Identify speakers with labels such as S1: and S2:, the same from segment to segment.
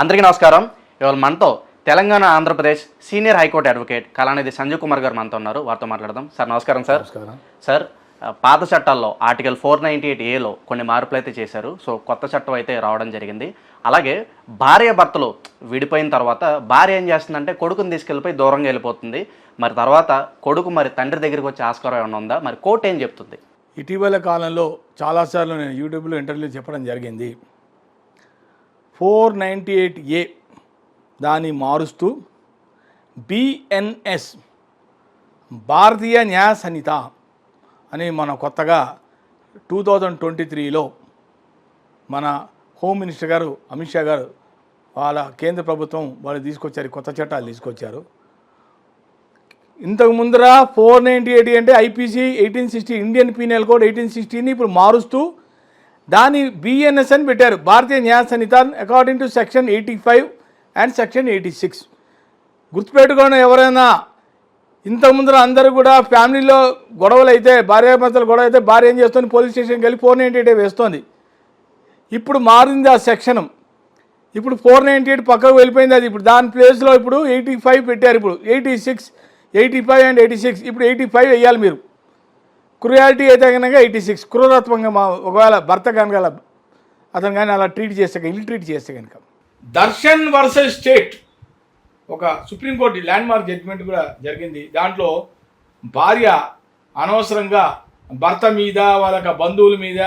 S1: అందరికీ నమస్కారం. ఇవాళ మనతో Telangana Andhra Pradesh senior high court advocate Kalanidhi Sanjeev Kumar garu మనతో ఉన్నారు. వారితో మాట్లాడదాం. సార్ నమస్కారం. సార్ పాత చట్టాల్లో ఆర్టికల్ 498A కొన్ని మార్పులు అయితే చేశారు. సో కొత్త చట్టం అయితే రావడం జరిగింది. అలాగే భార్య భర్తలు విడిపోయిన తర్వాత భార్య ఏం చేస్తుందంటే కొడుకుని తీసుకెళ్ళిపోయి దూరంగా వెళ్ళిపోతుంది. మరి తర్వాత కొడుకు మరి తండ్రి దగ్గరికి వచ్చే ఆస్కారం ఏమైనా ఉందా? మరి కోర్టు ఏం చెప్తుంది?
S2: ఇటీవల కాలంలో చాలాసార్లు నేను యూట్యూబ్లో ఇంటర్వ్యూ చెప్పడం జరిగింది. 498A దాన్ని మారుస్తూ BNS భారతీయ న్యాయ సంహిత అని మన కొత్తగా 2023లో మన హోమ్ మినిస్టర్ గారు అమిత్ షా గారు వాళ్ళ కేంద్ర ప్రభుత్వం వాళ్ళు తీసుకొచ్చారు, కొత్త చట్టాలు తీసుకొచ్చారు. ఇంతకు ముందర 498 అంటే IPC 1860 ఇండియన్ పీనల్ కోడ్ 1860ని ఇప్పుడు మారుస్తూ దాన్ని BNS అని పెట్టారు, Bharatiya Nyaya Sanhita according to section 85 and section 86. గుర్తుపెట్టుకోండి, ఎవరైనా ఇంతకు ముందర అందరూ కూడా ఫ్యామిలీలో గొడవలు అయితే భార్యాభర్తలు గొడవ అయితే భార్య ఏం చేస్తుంది, పోలీస్ స్టేషన్కి వెళ్ళి 498 వేస్తుంది. ఇప్పుడు మారింది ఆ సెక్షన్. ఇప్పుడు 498 పక్కకు వెళ్ళిపోయింది. అది ఇప్పుడు దాని ప్లేస్లో ఇప్పుడు 85 పెట్టారు. ఇప్పుడు 86, 85 అండ్ 86 ఇప్పుడు 85 వేయాలి మీరు. క్రూయాలిటీ అయితే కనుక 86, క్రూరత్వంగా ఒకవేళ భర్త కనుక అతను కానీ అలా ట్రీట్ చేస్తే ఇల్లు ట్రీట్ చేస్తే కనుక. దర్శన్ వర్సెస్ స్టేట్ ఒక సుప్రీంకోర్టు ల్యాండ్మార్క్ జడ్జిమెంట్ కూడా జరిగింది. దాంట్లో భార్య అనవసరంగా భర్త మీద వాళ్ళ బంధువుల మీద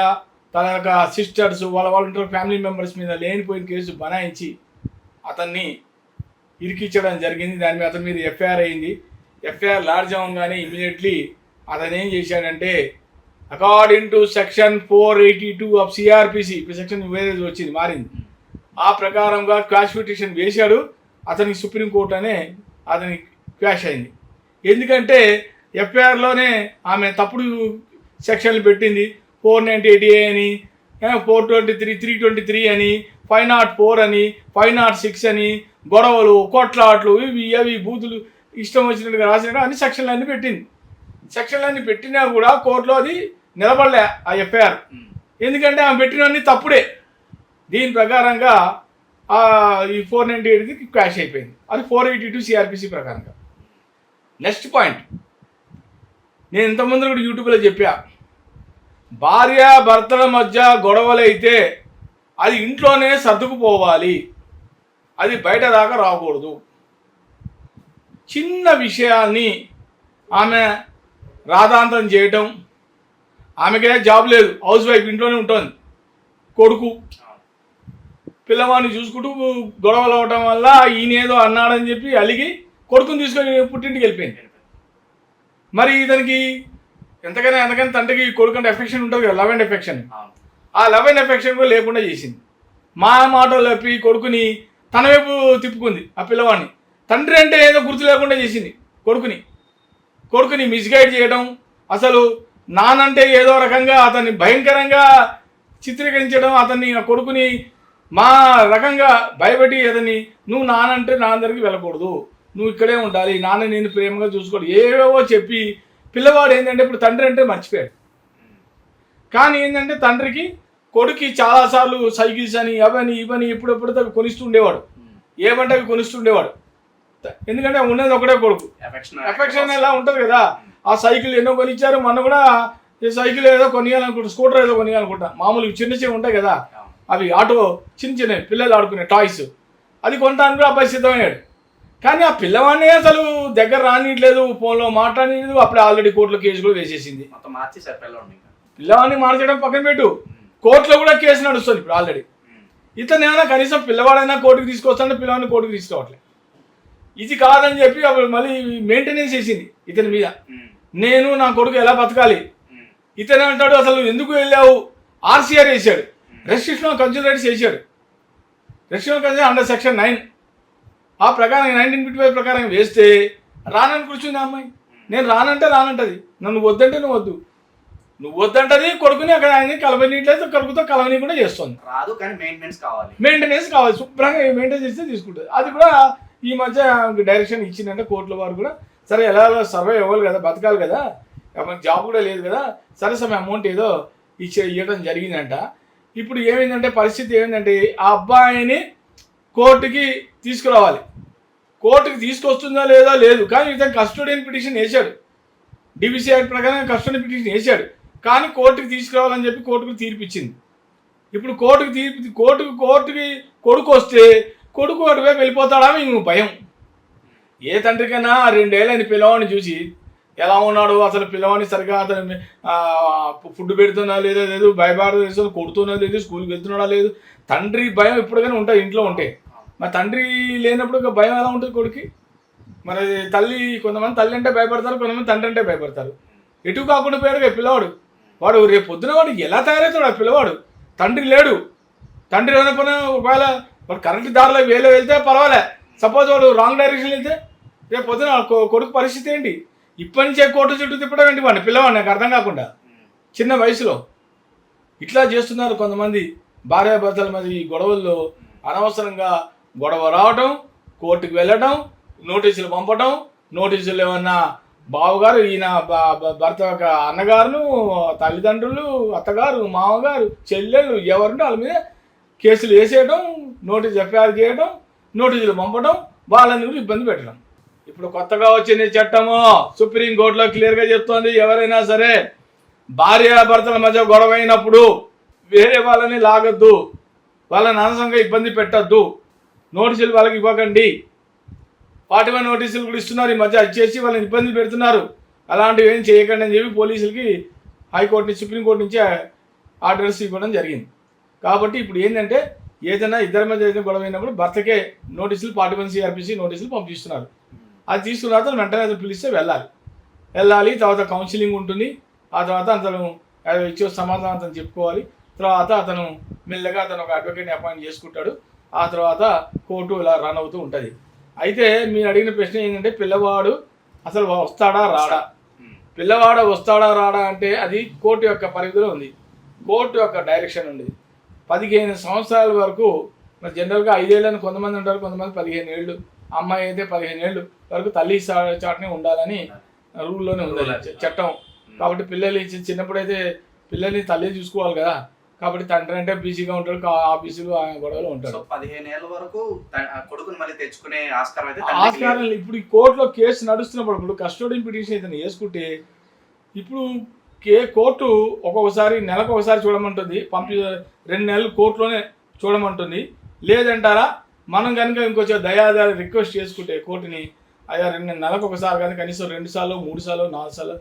S2: తన యొక్క సిస్టర్స్ వాళ్ళ ఫ్యామిలీ మెంబర్స్ మీద లేనిపోయిన కేసు బనాయించి అతన్ని ఇరికించడం జరిగింది. దాని మీద అతని మీద FIR అయింది. FIR లాడ్జ్ అవ్వగానే ఇమీడియట్లీ అతను ఏం చేశాడంటే according to section 482 of CRPC ఇప్పుడు సెక్షన్ వేరే వచ్చింది మారింది, ఆ ప్రకారంగా క్వాష్ పిటిషన్ వేశాడు. అతనికి సుప్రీంకోర్టు అనే అతనికి క్వాష్ అయింది. ఎందుకంటే FIRలోనే ఆమె తప్పుడు సెక్షన్లు పెట్టింది. 498A అని, 423, 323 అని, 504 అని, 506 అని, గొడవలు కొట్లాట్లు ఇవి అవి బూతులు ఇష్టం వచ్చినట్టుగా రాసినట్టు అన్ని సెక్షన్లన్నీ పెట్టింది. సెక్షన్లన్నీ పెట్టినా కూడా కోర్టులో అది నిలబడలే ఆ FIR, ఎందుకంటే ఆమె పెట్టినవన్నీ తప్పుడే. దీని ప్రకారంగా ఈ 498కి క్వాష్ అయిపోయింది. అది 482 CRPC ప్రకారంగా. నెక్స్ట్ పాయింట్, నేను ఇంతకుముందు కూడా యూట్యూబ్లో చెప్పా, భార్య భర్తల మధ్య గొడవలైతే అది ఇంట్లోనే సర్దుకుపోవాలి, అది బయట దాకా రాకూడదు. చిన్న విషయాల్ని ఆమె రాధాంతం చేయటం, ఆమెకే జాబ్ లేదు, హౌస్ వైఫ్ ఇంట్లోనే ఉంటుంది, కొడుకు పిల్లవాడిని చూసుకుంటూ గొడవలు అవటం వల్ల ఈయనేదో అన్నాడని చెప్పి అలిగి కొడుకుని తీసుకొని పుట్టింటికి వెళ్ళిపోయింది. మరి ఇతనికి ఎంతకైనా తండ్రికి కొడుకు అంటే ఎఫెక్షన్ ఉంటుంది కదా, లవ్ అండ్ ఎఫెక్షన్. ఆ లవ్ అండ్ ఎఫెక్షన్ కూడా లేకుండా చేసింది. మా మాటలు చెప్పి కొడుకుని తన వైపు తిప్పుకుంది. ఆ పిల్లవాడిని తండ్రి అంటే ఏదో గుర్తు లేకుండా చేసింది. కొడుకుని మిస్గైడ్ చేయడం, అసలు నానంటే ఏదో రకంగా అతన్ని భయంకరంగా చిత్రీకరించడం, అతన్ని ఆ కొడుకుని మా రకంగా భయపెట్టి అతన్ని నువ్వు నానంటే నాన్న దగ్గరికి వెళ్ళకూడదు, నువ్వు ఇక్కడే ఉండాలి, నాన్న నేను ప్రేమగా చూసుకోవాలి ఏవేవో చెప్పి పిల్లవాడు ఏంటంటే ఇప్పుడు తండ్రి అంటే మర్చిపోయాడు. కానీ ఏంటంటే తండ్రికి కొడుకు చాలాసార్లు సైకిల్స్ అని అవని ఇవని ఎప్పుడెప్పుడో కొనిస్తుండేవాడు, ఏమంటే అవి కొనిస్తుండేవాడు. ఎందుకంటే ఉన్నది ఒకటే కొడుకు, ఎఫెక్షన్ ఎలా ఉంటుంది కదా. ఆ సైకిల్ ఎన్నో కొనిచ్చారు. మొన్న కూడా సైకిల్ ఏదో కొనియాలనుకుంటా, స్కూటర్ ఏదో కొనియాలనుకుంటా, మామూలు చిన్న ఉంటాయి కదా అవి, ఆటో చిన్న పిల్లలు ఆడుకునే టాయ్స్, అది కొనడానికి కూడా అబ్బాయి సిద్ధమయ్యాడు. కానీ ఆ పిల్లవాడిని అసలు దగ్గర రానిట్లేదు, ఫోన్లో మాట్లాడలేదు. అప్పుడే ఆల్రెడీ కోర్టులో కేసు కూడా వేసేసింది. పిల్లవాడిని మార్చడం పక్కన పెట్టు, కోర్టులో కూడా కేసు నడుస్తుంది ఇప్పుడు ఆల్రెడీ. ఇతను ఏమైనా కనీసం పిల్లవాడైనా కోర్టుకు తీసుకొస్తాడే, పిల్లవాడిని కోర్టుకు తీసుకోవట్లేదు. ఇది కాదని చెప్పి అప్పుడు మళ్ళీ మెయింటెనెన్స్ చేసింది ఇతని మీద. నేను నా కొడుకు ఎలా బతకాలి, ఇతను అంటాడు అసలు ఎందుకు వెళ్ళావు, RCR వేసాడు, రెస్ట్రిక్షన్ ఆఫ్ కన్సిడరేట్స్ వేసాడు. Restriction of consideration under section 9 ఆ ప్రకారం 1955 ప్రకారం వేస్తే రానని కూర్చుంది ఆ అమ్మాయి. నేను రానంటే రానంటది, నన్ను వద్దంటే నువ్వు వద్దంటది. కొడుకుని అక్కడ ఆయన కలవనీట్లేదు, కొడుకుతో కలవనీయకుండా చేస్తుంది.
S1: రాదు కానీ
S2: మెయింటెనెన్స్ కావాలి, శుభ్రంగా మెయింటైన్ చేస్తే తీసుకుంటుంది. అది కూడా ఈ మధ్య డైరెక్షన్ ఇచ్చిందంటే కోర్టుల వారు కూడా, సరే ఎలా సర్వే అవ్వాలి కదా, బతకాలి కదా, మనకు జాబ్ కూడా లేదు కదా, సరే సమ అమౌంట్ ఏదో ఇవ్వడం జరిగిందంట. ఇప్పుడు ఏమైందంటే పరిస్థితి ఏమైందంటే ఆ అబ్బాయిని కోర్టుకి తీసుకురావాలి. కోర్టుకి తీసుకొస్తుందా లేదా లేదు, కానీ ఇతను కస్టోడియన్ పిటిషన్ వేశాడు. డిబిసి యాక్ట్ ప్రకారం కస్టోడియన్ పిటిషన్ వేశాడు, కానీ కోర్టుకి తీసుకురావాలని చెప్పి కోర్టుకు తీర్పు ఇచ్చింది. ఇప్పుడు కోర్టుకి కొడుకు వస్తే కొడుకు అటువైపు వెళ్ళిపోతాడా ఇంక భయం. ఏ తండ్రికైనా 2 ఏళ్ళని పిల్లవాడిని చూసి ఎలా ఉన్నాడు, అసలు పిల్లవాడిని సరిగా అతను ఫుడ్ పెడుతున్నా లేదా లేదు, భయపడ కొడుతున్నా లేదు, స్కూల్కి వెళ్తున్నాడా లేదు, తండ్రి భయం ఎప్పటికైనా ఉంటుంది ఇంట్లో ఉంటే. మరి తండ్రి లేనప్పుడు భయం ఎలా ఉంటుంది కొడుకు? మరి తల్లి, కొంతమంది తల్లి అంటే భయపడతారు, కొంతమంది తండ్రి అంటే భయపడతారు. ఎటు కాకుండా పోయాడు పిల్లవాడు. వాడు రేపు పొద్దున వాడు ఎలా తయారవుతాడు? ఆ పిల్లవాడు తండ్రి లేడు. తండ్రి లేకపోయినా ఒకవేళ వాడు కరెక్ట్ దారిలో వేలో వెళ్తే పర్వాలే, సపోజ్ వాడు రాంగ్ డైరెక్షన్ వెళ్తే రేపు పొద్దున కొడుకు పరిస్థితి ఏంటి? ఇప్పటి నుంచే కోర్టు చుట్టూ తిప్పడం ఏంటి వాడిని, పిల్లవాడిని నాకు అర్థం కాకుండా చిన్న వయసులో. ఇట్లా చేస్తున్నారు కొంతమంది భార్యాభర్తల మధ్య. ఈ గొడవల్లో అనవసరంగా గొడవ రావటం, కోర్టుకు వెళ్ళటం, నోటీసులు పంపటం, నోటీసులు ఏమన్నా బావగారు ఈయన భర్త యొక్క అన్నగారును, తల్లిదండ్రులు, అత్తగారు, మామగారు, చెల్లెళ్ళు ఎవరుంటే వాళ్ళ మీద కేసులు వేసేయడం, నోటీసు ఎఫ్ఐఆర్ చేయడం, నోటీసులు పంపడం, వాళ్ళని కూడా ఇబ్బంది పెట్టడం. ఇప్పుడు కొత్తగా వచ్చిన చట్టము సుప్రీంకోర్టులో క్లియర్గా చెప్తోంది, ఎవరైనా సరే భార్యాభర్తల మధ్య గొడవ అయినప్పుడు వేరే వాళ్ళని లాగద్దు, వాళ్ళని అనవసరంగా ఇబ్బంది పెట్టద్దు, నోటీసులు వాళ్ళకి ఇవ్వకండి. 41 నోటీసులు కూడా ఇస్తున్నారు ఈ మధ్య, చేసి వాళ్ళని ఇబ్బంది పెడుతున్నారు. అలాంటివి ఏం చేయకండి అని చెప్పి పోలీసులకి హైకోర్టు నుంచి, సుప్రీంకోర్టు నుంచి ఆర్డర్స్ ఇవ్వడం జరిగింది. కాబట్టి ఇప్పుడు ఏంటంటే ఏదైనా ఇద్దరి మధ్య ఏదైనా గొడవ అయినప్పుడు భర్తకే నోటీసులు 41 CRPC నోటీసులు పంపిస్తున్నారు. అది తీసుకున్న తర్వాత వెంటనే అతను పిలిస్తే వెళ్ళాలి. తర్వాత కౌన్సిలింగ్ ఉంటుంది. ఆ తర్వాత అతను ఇచ్చే సమాధానం అతను చెప్పుకోవాలి. తర్వాత అతను మెల్లగా ఒక అడ్వకేట్ని అపాయింట్ చేసుకుంటాడు. ఆ తర్వాత కోర్టు ఇలా రన్ అవుతూ ఉంటుంది. అయితే మీరు అడిగిన ప్రశ్న ఏంటంటే పిల్లవాడు అసలు వస్తాడా రాడా? పిల్లవాడు వస్తాడా రాడా అంటే అది కోర్టు యొక్క పరిధిలో ఉంది, కోర్టు యొక్క డైరెక్షన్ ఉంది. 15 సంవత్సరాల వరకు మరి జనరల్గా 5 ఏళ్ళని కొంతమంది ఉంటారు, కొంతమంది 15 ఏళ్ళు. అమ్మాయి అయితే 15 ఏళ్ళు వరకు తల్లి చాటునే ఉండాలని రూల్లోనే ఉంది చట్టం. కాబట్టి పిల్లలు చిన్నప్పుడైతే పిల్లల్ని తల్లి చూసుకోవాలి కదా. కాబట్టి తండ్రి అంటే బిజీగా ఉంటాడు, ఆఫీసులు గొడవలు ఉంటాడు.
S1: 15 ఏళ్ళ వరకు కొడుకుని మళ్ళీ తెచ్చుకునే ఆస్కారం అయితే
S2: ఆస్కారం. ఇప్పుడు ఈ కోర్టులో కేసు నడుస్తున్నప్పుడు ఇప్పుడు కస్టోడియన్ పిటిషన్ అయితే వేసుకుంటే ఇప్పుడు కోర్టు ఒక్కొక్కసారి నెలకు ఒకసారి చూడమంటుంది, 2 నెలలు కోర్టులోనే చూడమంటుంది. లేదంటారా మనం కనుక ఇంకొంచెం దయాదారి రిక్వెస్ట్ చేసుకుంటే కోర్టుని, అయ్యా 2 నెలలకు ఒకసారి కానీ కనీసం 2 సార్లు 3 సార్లు 4 సార్లు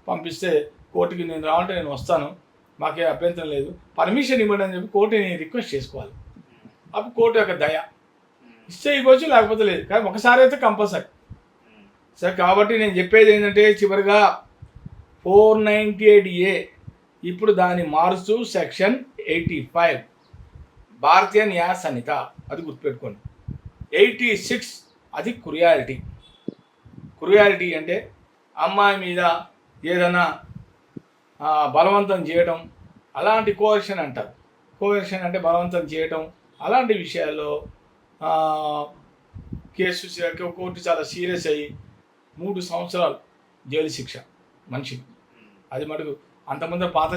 S2: పంపిస్తే కోర్టుకి నేను రావంటే నేను వస్తాను, మాకే అభ్యంతరం లేదు, పర్మిషన్ ఇవ్వండి అని చెప్పి కోర్టుని రిక్వెస్ట్ చేసుకోవాలి. అప్పుడు కోర్టు యొక్క దయ ఇస్తే ఇవ్వచ్చు, లేకపోతే లేదు. కానీ ఒకసారి అయితే కంపల్సరీ సరే. కాబట్టి నేను చెప్పేది ఏంటంటే చివరిగా 498A ఇప్పుడు దాన్ని మారుస్తూ సెక్షన్ 85 భారతీయ న్యాయ సంహిత, అది గుర్తుపెట్టుకోండి. 86 అది క్రుయాలిటీ అంటే అమ్మాయి మీద ఏదైనా బలవంతం చేయడం, అలాంటి కోర్షన్ అంటారు. కోర్షన్ అంటే బలవంతం చేయడం, అలాంటి విషయాల్లో కేసు కోర్టు చాలా సీరియస్ అయ్యి 3 సంవత్సరాలు జైలు శిక్ష మనిషికి. అది మటుకు అంతకుముందు పాత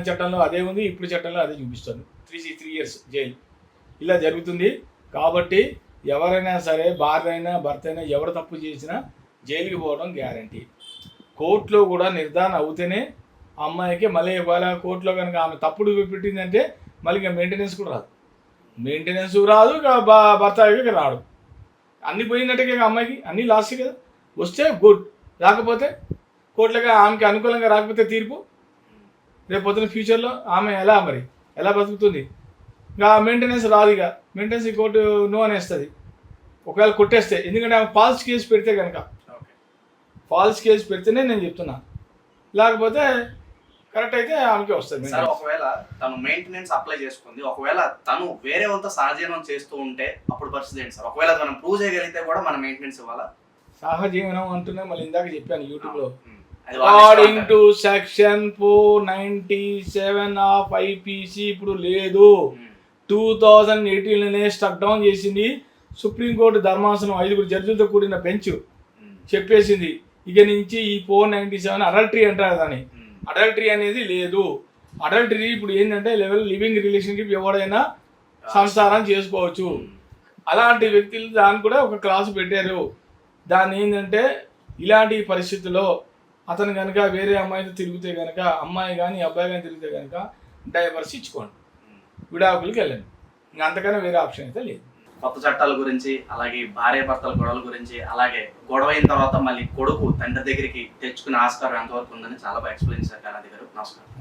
S2: చట్టంలో అదే ఉంది, ఇప్పుడు చట్టంలో అదే చూపిస్తుంది. 3 years జైలు ఇలా జరుగుతుంది. కాబట్టి ఎవరైనా సరే భార్య అయినా భర్త అయినా ఎవరు తప్పు చేసినా జైలుకి పోవడం గ్యారంటీ. కోర్టులో కూడా నిర్ధారణ అవుతేనే అమ్మాయికి మళ్ళీ ఒకవేళ కోర్టులో కనుక ఆమె తప్పుడు పెట్టిందంటే మళ్ళీ ఇక మెయింటెనెన్స్ కూడా రాదు, ఇక భర్త ఇక రాడు. అన్నీ పోయినట్టుగా అమ్మాయికి అన్నీ లాస్ట్ కదా. వస్తే గుడ్, రాకపోతే కోర్టులుగా ఆమెకి అనుకూలంగా రాకపోతే తీర్పు రేపు పొద్దున ఫ్యూచర్లో ఆమె ఎలా బతుకుతుంది? ఇంకా మెయింటెనెన్స్ రాదు. ఇక మెయింటెనెన్స్ కోర్టు నో అనేస్తుంది ఒకవేళ కొట్టేస్తే. ఎందుకంటే ఆమె ఫాల్స్ కేసు పెడితే కనుక, ఫాల్స్ కేసు పెడితేనే నేను చెప్తున్నా, లేకపోతే కరెక్ట్ అయితే ఆమెకి వస్తుంది.
S1: ఒకవేళ తను మెయింటెనెన్స్ అప్లై చేసుకుంది, ఒకవేళ తను వేరే వాళ్ళతో సహజీవనం చేస్తూ ఉంటే అప్పుడు పరిస్థితి ఏంటి సార్? ఒకవేళ మనం ప్రూవ్ చేయగలిగితే కూడా మనం మెయింటెనెన్స్ ఇవ్వాలా?
S2: సహజీవనం అంటున్నా మళ్ళీ ఇందాక చెప్పాను యూట్యూబ్లో, according to section 497 of IPC ఇప్పుడు లేదు. 2018లోనే స్టక్ డౌన్ చేసింది సుప్రీంకోర్టు ధర్మాసనం. 5 జడ్జిలతో కూడిన బెంచ్ చెప్పేసింది ఇక నుంచి ఈ 497 అడల్టరీ అంటారు దాన్ని. అడల్టరీ అనేది లేదు. అడల్టరీ ఇప్పుడు ఏంటంటే లివింగ్ రిలేషన్షిప్ ఎవడైనా సంసారం చేసుకోవచ్చు. అలాంటి వ్యక్తులు దాన్ని కూడా ఒక క్లాసు పెట్టారు. దాన్ని ఏంటంటే ఇలాంటి పరిస్థితుల్లో అతను కనుక వేరే అమ్మాయితో తిరిగితే కనుక, అమ్మాయి కానీ అబ్బాయి కానీ తిరిగితే కనుక డైవర్స్ ఇచ్చుకోండి, విడాకులకి వెళ్ళండి. ఇంకా అంతకన్నా వేరే ఆప్షన్ అయితే లేదు.
S1: కొత్త చట్టాల గురించి, అలాగే భార్య భర్తల గొడవల గురించి, అలాగే గొడవ అయిన తర్వాత మళ్ళీ కొడుకు తండ్రి దగ్గరికి తెచ్చుకునే ఆస్కారం ఎంతవరకు ఉందని చాలా బాగా ఎక్స్ప్లెయిన్ చేశారు కళానిధి గారు. నమస్కారం.